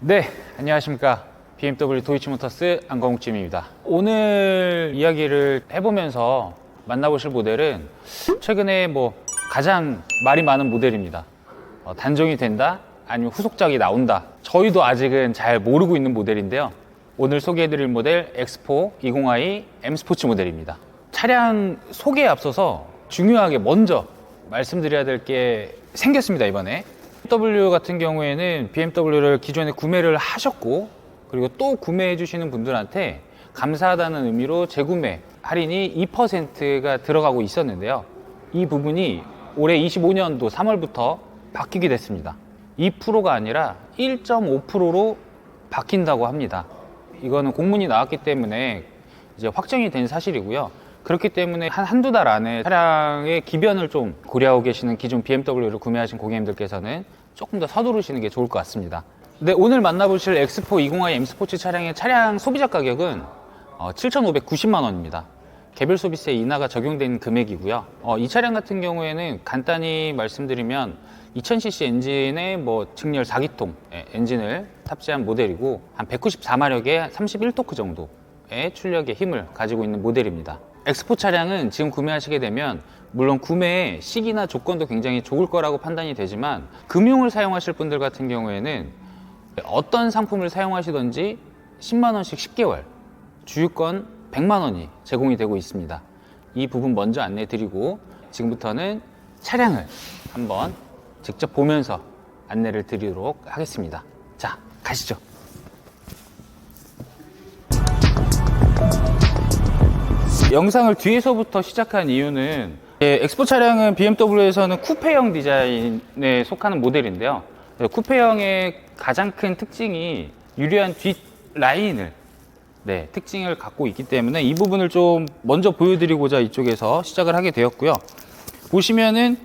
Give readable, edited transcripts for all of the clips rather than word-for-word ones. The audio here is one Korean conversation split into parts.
네, 안녕하십니까. BMW 도이치모터스 안광욱짐입니다. 오늘 이야기를 해보면서 만나보실 모델은 최근에 가장 말이 많은 모델입니다. 단종이 된다? 아니면 후속작이 나온다? 저희도 아직은 잘 모르고 있는 모델인데요. 오늘 소개해드릴 모델 X4 20i M 스포츠 모델입니다. 차량 소개에 앞서서 중요하게 먼저 말씀드려야 될 게 생겼습니다, 이번에. BMW 같은 경우에는 BMW를 기존에 구매를 하셨고, 그리고 또 구매해 주시는 분들한테 감사하다는 의미로 재구매 할인이 2%가 들어가고 있었는데요. 이 부분이 올해 25년도 3월부터 바뀌게 됐습니다. 2%가 아니라 1.5%로 바뀐다고 합니다. 이거는 공문이 나왔기 때문에 이제 확정이 된 사실이고요. 그렇기 때문에 한두 달 안에 차량의 기변을 좀 고려하고 계시는 기존 BMW를 구매하신 고객님들께서는 조금 더 서두르시는 게 좋을 것 같습니다. 근데 오늘 만나보실 X4 20i M 스포츠 차량의 차량 소비자 가격은 7,590만 원입니다. 개별 소비세 인하가 적용된 금액이고요. 이 차량 같은 경우에는 간단히 말씀드리면 2000cc 엔진에 직렬 4기통 엔진을 탑재한 모델이고, 한 194마력의 31토크 정도의 출력의 힘을 가지고 있는 모델입니다. X4 차량은 지금 구매하시게 되면 물론 구매 시기나 조건도 굉장히 좋을 거라고 판단이 되지만, 금융을 사용하실 분들 같은 경우에는 어떤 상품을 사용하시든지 10만원씩 10개월, 주유권 100만원이 제공이 되고 있습니다. 이 부분 먼저 안내 드리고, 지금부터는 차량을 한번 직접 보면서 안내를 드리도록 하겠습니다. 자, 가시죠. 영상을 뒤에서부터 시작한 이유는, X4 차량은 BMW에서는 쿠페형 디자인에 속하는 모델인데요. 쿠페형의 가장 큰 특징이 유리한 뒷 라인을 특징을 갖고 있기 때문에 이 부분을 좀 먼저 보여드리고자 이쪽에서 시작을 하게 되었고요. 보시면은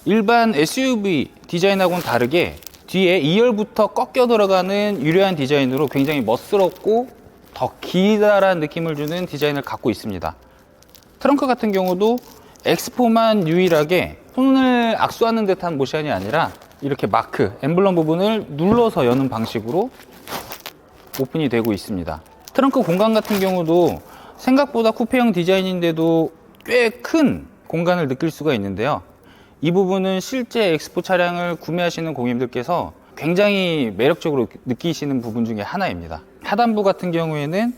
일반 SUV 디자인하고는 다르게 뒤에 2열부터 꺾여 들어가는 유려한 디자인으로 굉장히 멋스럽고 더 기다란 느낌을 주는 디자인을 갖고 있습니다. 트렁크 같은 경우도 X4만 유일하게 손을 악수하는 듯한 모션이 아니라 이렇게 마크, 엠블럼 부분을 눌러서 여는 방식으로 오픈이 되고 있습니다. 트렁크 공간 같은 경우도 생각보다 쿠페형 디자인인데도 꽤 큰 공간을 느낄 수가 있는데요. 이 부분은 실제 X4 차량을 구매하시는 고객님들께서 굉장히 매력적으로 느끼시는 부분 중에 하나입니다. 하단부 같은 경우에는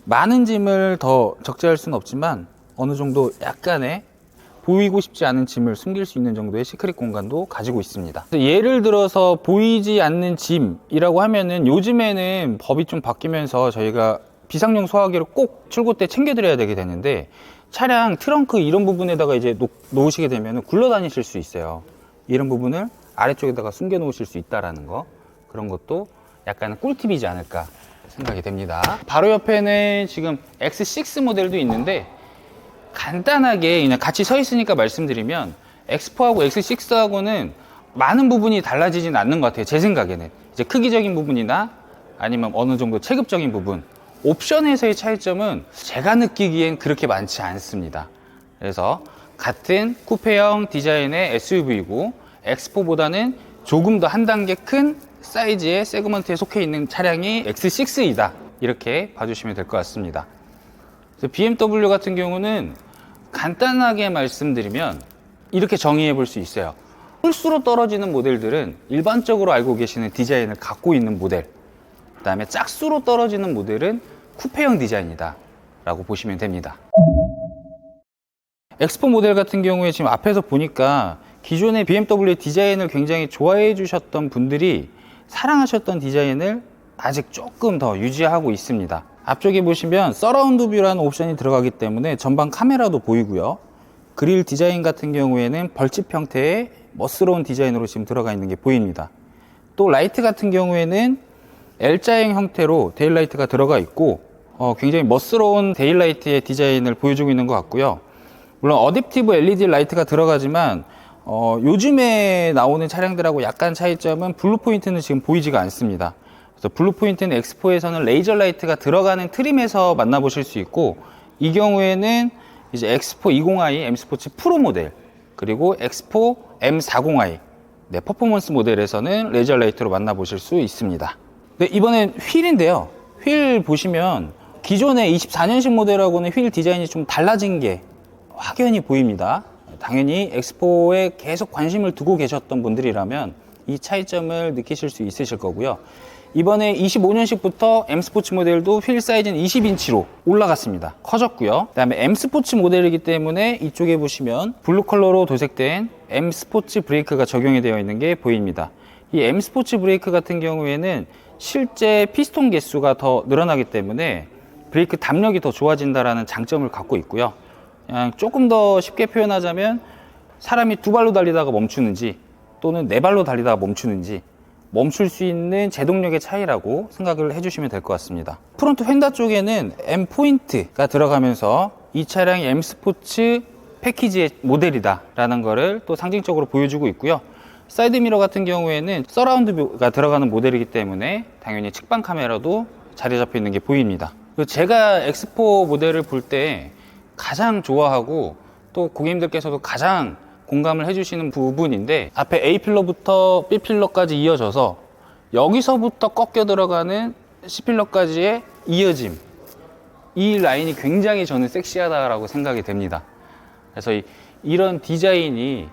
많은 짐을 더 적재할 수는 없지만 어느 정도 약간의 보이고 싶지 않은 짐을 숨길 수 있는 정도의 시크릿 공간도 가지고 있습니다. 예를 들어서 보이지 않는 짐이라고 하면은, 요즘에는 법이 좀 바뀌면서 저희가 비상용 소화기를 꼭 출고 때 챙겨드려야 되게 되는데, 차량 트렁크 이런 부분에다가 이제 놓으시게 되면 굴러다니실 수 있어요. 이런 부분을 아래쪽에다가 숨겨 놓으실 수 있다라는 거, 그런 것도 약간 꿀팁이지 않을까 생각이 됩니다. 바로 옆에는 지금 X6 모델도 있는데, 간단하게 그냥 같이 서 있으니까 말씀드리면, X4하고 X6하고는 많은 부분이 달라지진 않는 것 같아요. 제 생각에는 이제 크기적인 부분이나 아니면 어느 정도 체급적인 부분, 옵션에서의 차이점은 제가 느끼기엔 그렇게 많지 않습니다. 그래서 같은 쿠페형 디자인의 SUV이고 X4보다는 조금 더 한 단계 큰 사이즈의 세그먼트에 속해 있는 차량이 X6이다, 이렇게 봐주시면 될 것 같습니다. BMW 같은 경우는 간단하게 말씀드리면 이렇게 정의해 볼 수 있어요. 홀수로 떨어지는 모델들은 일반적으로 알고 계시는 디자인을 갖고 있는 모델, 그 다음에 짝수로 떨어지는 모델은 쿠페형 디자인이다 라고 보시면 됩니다. X4 모델 같은 경우에 지금 앞에서 보니까 기존의 BMW의 디자인을 굉장히 좋아해 주셨던 분들이 사랑하셨던 디자인을 아직 조금 더 유지하고 있습니다. 앞쪽에 보시면 서라운드 뷰라는 옵션이 들어가기 때문에 전방 카메라도 보이고요. 그릴 디자인 같은 경우에는 벌집 형태의 멋스러운 디자인으로 지금 들어가 있는 게 보입니다. 또 라이트 같은 경우에는 L자형 형태로 데일라이트가 들어가 있고 굉장히 멋스러운 데일라이트의 디자인을 보여주고 있는 것 같고요. 물론 어댑티브 LED 라이트가 들어가지만 요즘에 나오는 차량들하고 약간 차이점은 블루 포인트는 지금 보이지가 않습니다. 그래서 블루 포인트는 X4에서는 레이저 라이트가 들어가는 트림에서 만나보실 수 있고, 이 경우에는 이제 X4 20i M 스포츠 프로 모델, 그리고 X4 M40i 퍼포먼스 모델에서는 레이저 라이트로 만나보실 수 있습니다. 네, 이번엔 휠인데요. 휠 보시면 기존의 24년식 모델하고는 휠 디자인이 좀 달라진 게 확연히 보입니다. 당연히 엑스포에 계속 관심을 두고 계셨던 분들이라면 이 차이점을 느끼실 수 있으실 거고요. 이번에 25년식부터 M 스포츠 모델도 휠 사이즈는 20인치로 올라갔습니다. 커졌고요. 그 다음에 M 스포츠 모델이기 때문에 이쪽에 보시면 블루 컬러로 도색된 M 스포츠 브레이크가 적용이 되어 있는 게 보입니다. 이 M 스포츠 브레이크 같은 경우에는 실제 피스톤 개수가 더 늘어나기 때문에 브레이크 담력이 더 좋아진다는 장점을 갖고 있고요. 그냥 조금 더 쉽게 표현하자면 사람이 두 발로 달리다가 멈추는지 또는 네 발로 달리다가 멈추는지 멈출 수 있는 제동력의 차이라고 생각을 해주시면 될 것 같습니다. 프론트 휀다 쪽에는 M 포인트가 들어가면서 이 차량이 M 스포츠 패키지의 모델이다 라는 거를 또 상징적으로 보여주고 있고요. 사이드 미러 같은 경우에는 서라운드 뷰가 들어가는 모델이기 때문에 당연히 측방 카메라도 자리 잡혀 있는 게 보입니다. 제가 엑스포 모델을 볼 때 가장 좋아하고 또 고객님들께서도 가장 공감을 해주시는 부분인데, 앞에 A 필러부터 B 필러까지 이어져서 여기서부터 꺾여 들어가는 C 필러까지의 이어짐, 이 라인이 굉장히 저는 섹시하다라고 생각이 됩니다. 그래서 이런 디자인이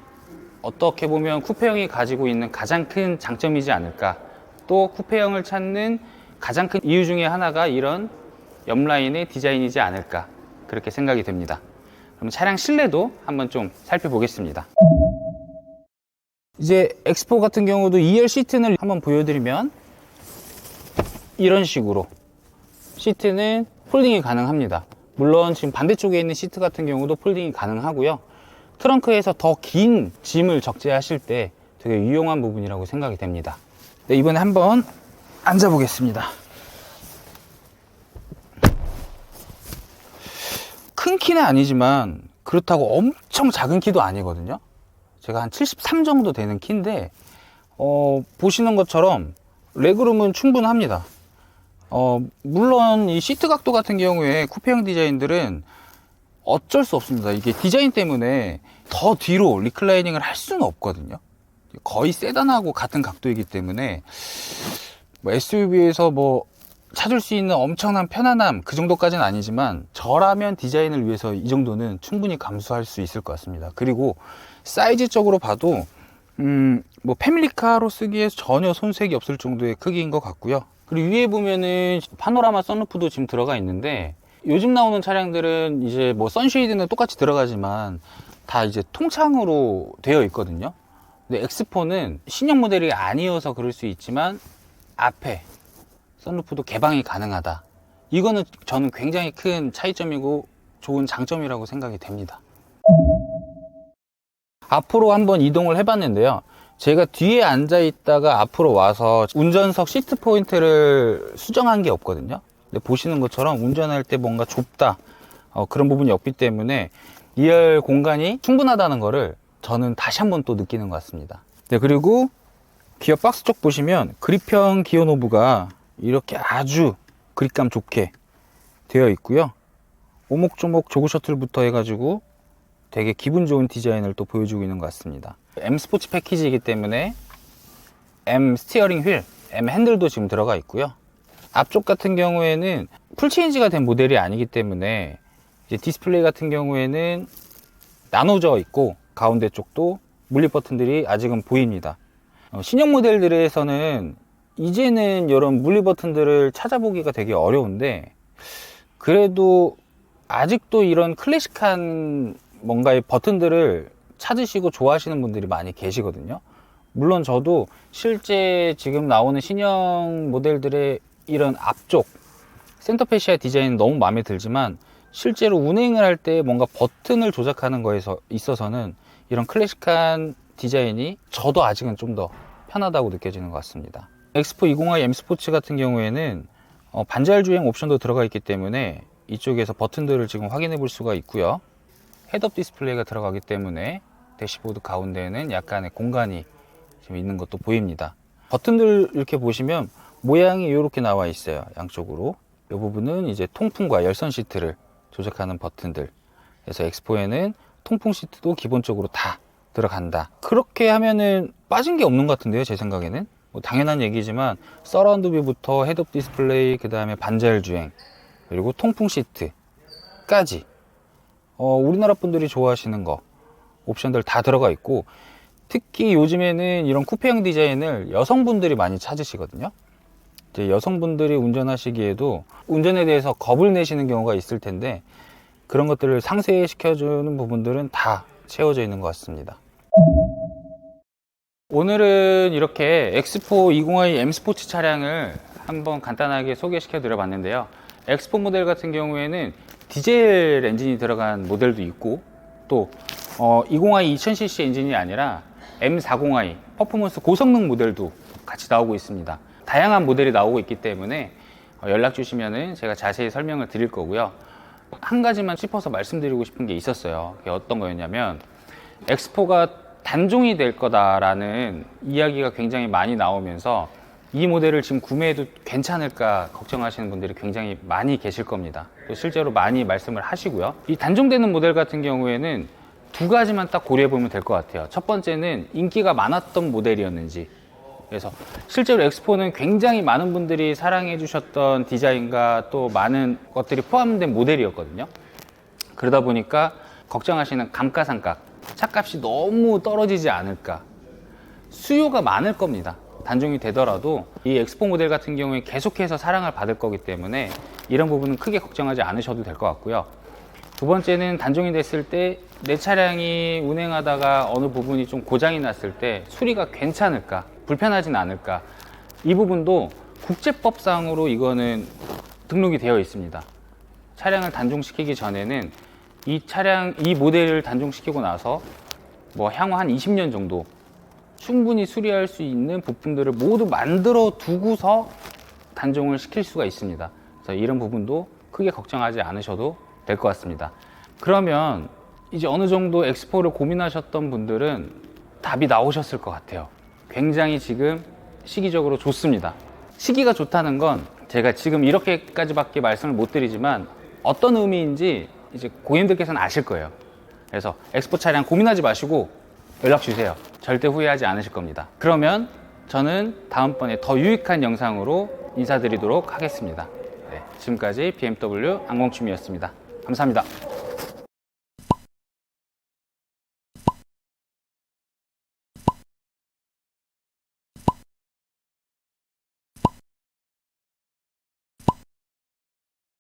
어떻게 보면 쿠페형이 가지고 있는 가장 큰 장점이지 않을까, 또 쿠페형을 찾는 가장 큰 이유 중에 하나가 이런 옆라인의 디자인이지 않을까, 그렇게 생각이 됩니다. 그럼 차량 실내도 한번 좀 살펴보겠습니다. 이제 엑스포 같은 경우도 2열 시트는 한번 보여드리면 이런 식으로 시트는 폴딩이 가능합니다. 물론 지금 반대쪽에 있는 시트 같은 경우도 폴딩이 가능하고요. 트렁크에서 더 긴 짐을 적재하실 때 되게 유용한 부분이라고 생각이 됩니다. 네, 이번에 한번 앉아보겠습니다. 큰 키는 아니지만 그렇다고 엄청 작은 키도 아니거든요. 제가 한 73 정도 되는 키인데 보시는 것처럼 레그룸은 충분합니다. 물론 이 시트 각도 같은 경우에 쿠페형 디자인들은 어쩔 수 없습니다. 이게 디자인 때문에 더 뒤로 리클라이닝을 할 수는 없거든요. 거의 세단하고 같은 각도이기 때문에 SUV에서 찾을 수 있는 엄청난 편안함, 그 정도까지는 아니지만 저라면 디자인을 위해서 이 정도는 충분히 감수할 수 있을 것 같습니다. 그리고 사이즈적으로 봐도 패밀리카로 쓰기에 전혀 손색이 없을 정도의 크기인 것 같고요. 그리고 위에 보면은 파노라마 선루프도 지금 들어가 있는데, 요즘 나오는 차량들은 이제 선쉐이드는 똑같이 들어가지만 다 이제 통창으로 되어 있거든요. 근데 엑스포는 신형 모델이 아니어서 그럴 수 있지만 앞에 선루프도 개방이 가능하다. 이거는 저는 굉장히 큰 차이점이고 좋은 장점이라고 생각이 됩니다. 앞으로 한번 이동을 해봤는데요. 제가 뒤에 앉아 있다가 앞으로 와서 운전석 시트 포인트를 수정한 게 없거든요. 근데 보시는 것처럼 운전할 때 뭔가 좁다, 그런 부분이 없기 때문에 2열 공간이 충분하다는 거를 저는 다시 한번 또 느끼는 것 같습니다. 네, 그리고 기어 박스 쪽 보시면 그립형 기어 노브가 이렇게 아주 그립감 좋게 되어 있고요. 오목조목 조그 셔틀부터 해가지고 되게 기분 좋은 디자인을 또 보여주고 있는 것 같습니다. M 스포츠 패키지이기 때문에 M 스티어링 휠, M 핸들도 지금 들어가 있고요. 앞쪽 같은 경우에는 풀체인지가 된 모델이 아니기 때문에 이제 디스플레이 같은 경우에는 나눠져 있고 가운데 쪽도 물립 버튼들이 아직은 보입니다. 신형 모델들에서는 이제는 이런 물리 버튼들을 찾아보기가 되게 어려운데, 그래도 아직도 이런 클래식한 뭔가의 버튼들을 찾으시고 좋아하시는 분들이 많이 계시거든요. 물론 저도 실제 지금 나오는 신형 모델들의 이런 앞쪽 센터 페시아 디자인 너무 마음에 들지만, 실제로 운행을 할 때 뭔가 버튼을 조작하는 거에 있어서는 이런 클래식한 디자인이 저도 아직은 좀 더 편하다고 느껴지는 것 같습니다. 엑스포 20i M 스포츠 같은 경우에는 반자율 주행 옵션도 들어가 있기 때문에 이쪽에서 버튼들을 지금 확인해 볼 수가 있고요. 헤드업 디스플레이가 들어가기 때문에 대시보드 가운데에는 약간의 공간이 지금 있는 것도 보입니다. 버튼들 이렇게 보시면 모양이 이렇게 나와 있어요. 양쪽으로. 이 부분은 이제 통풍과 열선 시트를 조작하는 버튼들. 그래서 엑스포에는 통풍 시트도 기본적으로 다 들어간다. 그렇게 하면은 빠진 게 없는 것 같은데요, 제 생각에는. 뭐 당연한 얘기지만 서라운드 뷰부터 헤드업 디스플레이, 그 다음에 반자율 주행, 그리고 통풍 시트까지 우리나라 분들이 좋아하시는 거 옵션들 다 들어가 있고, 특히 요즘에는 이런 쿠페형 디자인을 여성분들이 많이 찾으시거든요. 이제 여성분들이 운전하시기에도 운전에 대해서 겁을 내시는 경우가 있을 텐데, 그런 것들을 상쇄시켜주는 부분들은 다 채워져 있는 것 같습니다. 오늘은 이렇게 X4 20i M 스포츠 차량을 한번 간단하게 소개시켜 드려 봤는데요. X4 모델 같은 경우에는 디젤 엔진이 들어간 모델도 있고, 또 20i 2000cc 엔진이 아니라 M40i 퍼포먼스 고성능 모델도 같이 나오고 있습니다. 다양한 모델이 나오고 있기 때문에 연락 주시면은 제가 자세히 설명을 드릴 거고요. 한 가지만 짚어서 말씀드리고 싶은 게 있었어요. 그게 어떤 거였냐면, X4가 단종이 될 거다라는 이야기가 굉장히 많이 나오면서 이 모델을 지금 구매해도 괜찮을까 걱정하시는 분들이 굉장히 많이 계실 겁니다. 또 실제로 많이 말씀을 하시고요. 이 단종되는 모델 같은 경우에는 두 가지만 딱 고려해 보면 될 것 같아요. 첫 번째는 인기가 많았던 모델이었는지, 그래서 실제로 X4는 굉장히 많은 분들이 사랑해 주셨던 디자인과 또 많은 것들이 포함된 모델이었거든요. 그러다 보니까 걱정하시는 감가상각, 차값이 너무 떨어지지 않을까, 수요가 많을 겁니다. 단종이 되더라도 이 X4 모델 같은 경우에 계속해서 사랑을 받을 거기 때문에 이런 부분은 크게 걱정하지 않으셔도 될 것 같고요. 두 번째는 단종이 됐을 때 내 차량이 운행하다가 어느 부분이 좀 고장이 났을 때 수리가 괜찮을까, 불편하진 않을까, 이 부분도 국제법상으로 이거는 등록이 되어 있습니다. 차량을 단종시키기 전에는 이 모델을 단종시키고 나서 뭐 향후 한 20년 정도 충분히 수리할 수 있는 부품들을 모두 만들어 두고서 단종을 시킬 수가 있습니다. 그래서 이런 부분도 크게 걱정하지 않으셔도 될 것 같습니다. 그러면 이제 어느 정도 X4를 고민하셨던 분들은 답이 나오셨을 것 같아요. 굉장히 지금 시기적으로 좋습니다. 시기가 좋다는 건 제가 지금 이렇게까지밖에 말씀을 못 드리지만 어떤 의미인지 이제 고객님들께서는 아실 거예요. 그래서 X4 차량 고민하지 마시고 연락 주세요. 절대 후회하지 않으실 겁니다. 그러면 저는 다음번에 더 유익한 영상으로 인사드리도록 하겠습니다. 네, 지금까지 BMW 안공춤이었습니다. 감사합니다.